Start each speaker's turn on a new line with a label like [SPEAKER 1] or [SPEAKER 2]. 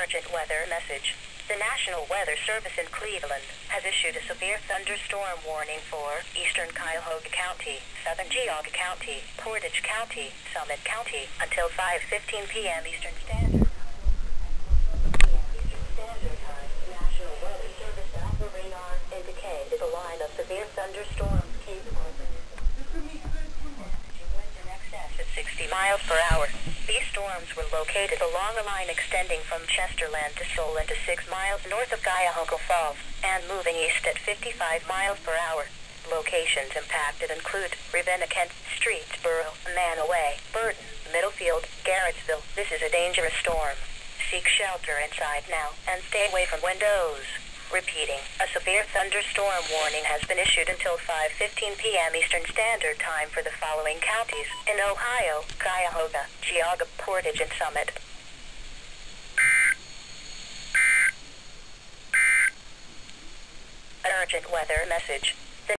[SPEAKER 1] Urgent weather message. The National Weather Service in Cleveland has issued a severe thunderstorm warning for eastern Cuyahoga County, southern Geauga County, Portage County, Summit County until 5:15 p.m. Eastern Standard Time. National Weather Service Alpha radar indicated a line of severe thunderstorms capable of winds in excess of 60 miles per hour. These storms were located along a line extending from Chesterland to Solon to 6 miles north of Cuyahoga Falls and moving east at 55 miles per hour. Locations impacted include Ravenna, Kent, Streetsboro, Manaway, Burton, Middlefield, Garrettsville. This is a dangerous storm. Seek shelter inside now and stay away from windows. Repeating, a severe thunderstorm warning has been issued until 5:15 p.m. Eastern Standard Time for the following counties in Ohio: Cuyahoga, Geauga, Portage, and Summit. An urgent weather message.